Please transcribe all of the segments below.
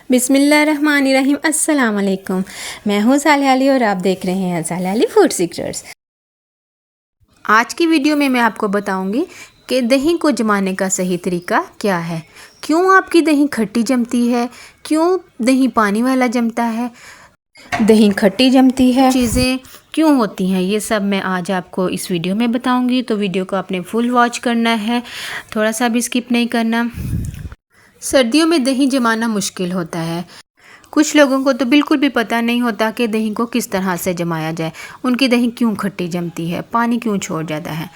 बिस्मिल्लाहिर्रहमानिर्रहीम। अस्सलाम वालेकुम। मैं हूँ सालेहा अली और आप देख रहे हैं सालेहा अली फूड सीक्रेट्स। आज की वीडियो में मैं आपको बताऊंगी कि दही को जमाने का सही तरीका क्या है, क्यों आपकी दही खट्टी जमती है, क्यों दही पानी वाला जमता है, दही खट्टी जमती है, चीज़ें क्यों होती हैं, ये सब मैं आज आपको इस वीडियो में बताऊंगी। तो वीडियो को आपने फुल वॉच करना है, थोड़ा सा भी स्किप नहीं करना। सर्दियों में दही जमाना मुश्किल होता है। कुछ लोगों को तो बिल्कुल भी पता नहीं होता कि दही को किस तरह से जमाया जाए, उनकी दही क्यों खट्टी जमती है, पानी क्यों छोड़ जाता है।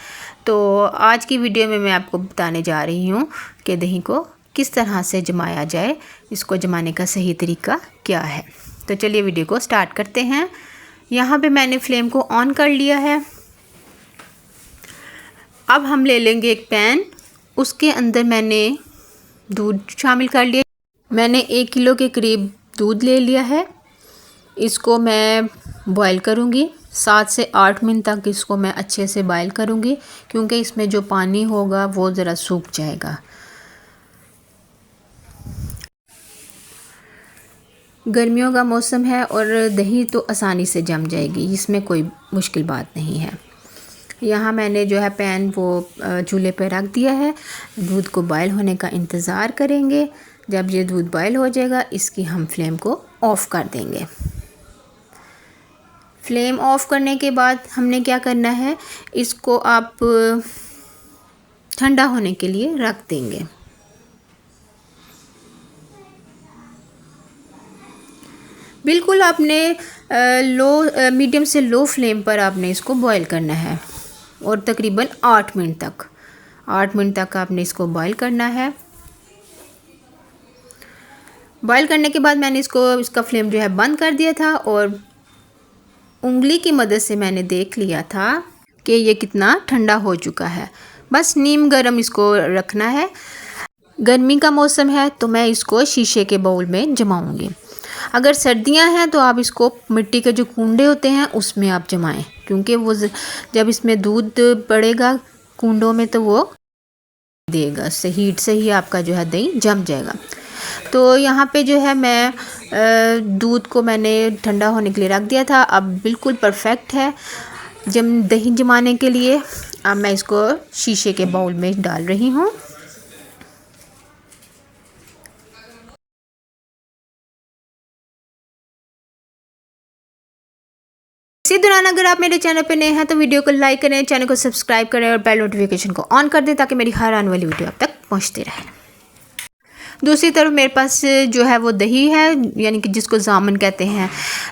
तो आज की वीडियो में मैं आपको बताने जा रही हूँ कि दही को किस तरह से जमाया जाए, इसको जमाने का सही तरीका क्या है। तो चलिए वीडियो को स्टार्ट करते हैं। यहाँ पे मैंने फ्लेम को ऑन कर लिया है। अब हम ले लेंगे एक पैन, उसके अंदर मैंने दूध शामिल कर लिया। मैंने 1 किलो के करीब दूध ले लिया है। इसको मैं बॉईल करूँगी 7 से 8 मिनट तक। इसको मैं अच्छे से बॉईल करूँगी क्योंकि इसमें जो पानी होगा वो ज़रा सूख जाएगा। गर्मियों का मौसम है और दही तो आसानी से जम जाएगी, इसमें कोई मुश्किल बात नहीं है। यहाँ मैंने जो है पैन वो चूल्हे पर रख दिया है। दूध को बॉईल होने का इंतज़ार करेंगे। जब ये दूध बॉईल हो जाएगा इसकी हम फ्लेम को ऑफ़ कर देंगे। फ्लेम ऑफ़ करने के बाद हमने क्या करना है, इसको आप ठंडा होने के लिए रख देंगे। बिल्कुल आपने मीडियम से लो फ्लेम पर आपने इसको बॉईल करना है और तकरीबन 8 मिनट तक आपने इसको बॉईल करना है। बॉईल करने के बाद मैंने इसका फ्लेम जो है बंद कर दिया था और उंगली की मदद से मैंने देख लिया था कि ये कितना ठंडा हो चुका है। बस नीम गरम इसको रखना है। गर्मी का मौसम है तो मैं इसको शीशे के बाउल में जमाऊंगी। अगर सर्दियां हैं तो आप इसको मिट्टी के जो कूंडे होते हैं उसमें आप जमाएं, क्योंकि वो जब इसमें दूध पड़ेगा कूंडों में तो वो देगा, से हीट से ही आपका जो है दही जम जाएगा। तो यहाँ पे जो है मैं दूध को मैंने ठंडा होने के लिए रख दिया था। अब बिल्कुल परफेक्ट है दही जमाने के लिए। अब मैं इसको शीशे के बाउल में डाल रही हूँ। इसी दौरान अगर आप मेरे चैनल पर नए हैं तो वीडियो को लाइक करें, चैनल को सब्सक्राइब करें और बेल नोटिफिकेशन को ऑन कर दें ताकि मेरी हर आने वाली वीडियो आप तक पहुंचती रहे। दूसरी तरफ मेरे पास जो है वो दही है, यानी कि जिसको जामुन कहते हैं।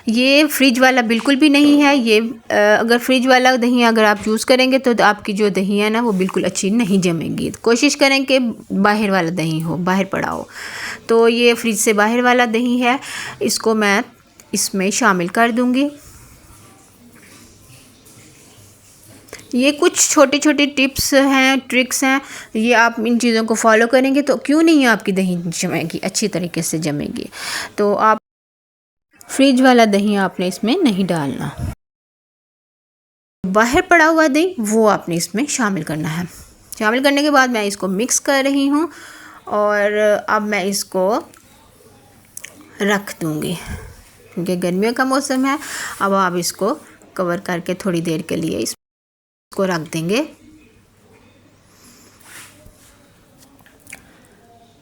ये फ्रिज वाला बिल्कुल भी नहीं है। ये अगर फ्रिज वाला दही अगर आप यूज़ करेंगे तो आपकी जो दही है ना वो बिल्कुल अच्छी नहीं जमेगी। कोशिश करें कि बाहर वाला दही हो, बाहर पड़ा हो। तो ये फ्रिज से बाहर वाला दही है, इसको मैं इसमें शामिल कर दूँगी। ये कुछ छोटे छोटे टिप्स हैं, ट्रिक्स हैं, ये आप इन चीज़ों को फॉलो करेंगे तो क्यों नहीं आपकी दही जमेगी, अच्छी तरीके से जमेगी। तो आप फ्रिज वाला दही आपने इसमें नहीं डालना, बाहर पड़ा हुआ दही वो आपने इसमें शामिल करना है। शामिल करने के बाद मैं इसको मिक्स कर रही हूँ और अब मैं इसको रख दूँगी क्योंकि गर्मियों का मौसम है। अब आप इसको कवर करके थोड़ी देर के लिए इसको रख देंगे।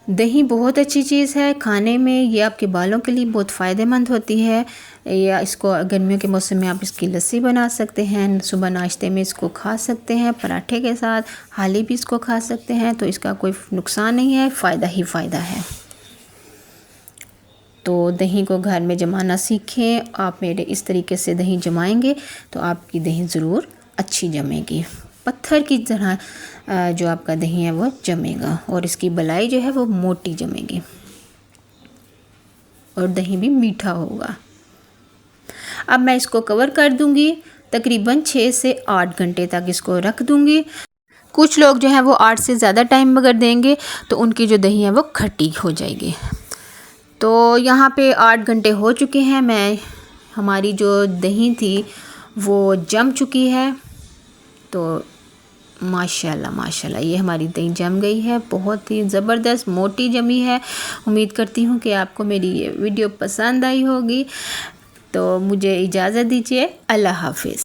दही बहुत अच्छी चीज़ है खाने में, ये आपके बालों के लिए बहुत फ़ायदेमंद होती है। या इसको गर्मियों के मौसम में आप इसकी लस्सी बना सकते हैं, सुबह नाश्ते में इसको खा सकते हैं, पराठे के साथ, हाली भी इसको खा सकते हैं। तो इसका कोई नुकसान नहीं है, फ़ायदा ही फ़ायदा है। तो दही को घर में जमाना सीखें। आप मेरे इस तरीके से दही जमाएंगे तो आपकी दही ज़रूर अच्छी जमेगी, पत्थर की तरह जो आपका दही है वो जमेगा और इसकी मलाई जो है वो मोटी जमेगी और दही भी मीठा होगा। अब मैं इसको कवर कर दूंगी, तकरीबन 6 से 8 घंटे तक इसको रख दूंगी। कुछ लोग जो है वो 8 से ज़्यादा टाइम अगर देंगे तो उनकी जो दही है वो खट्टी हो जाएगी। तो यहाँ पे 8 घंटे हो चुके हैं। हमारी जो दही थी वो जम चुकी है। तो माशाल्लाह माशाल्लाह, ये हमारी दही जम गई है, बहुत ही ज़बरदस्त मोटी जमी है। उम्मीद करती हूँ कि आपको मेरी ये वीडियो पसंद आई होगी। तो मुझे इजाज़त दीजिए, अल्लाह हाफिज़।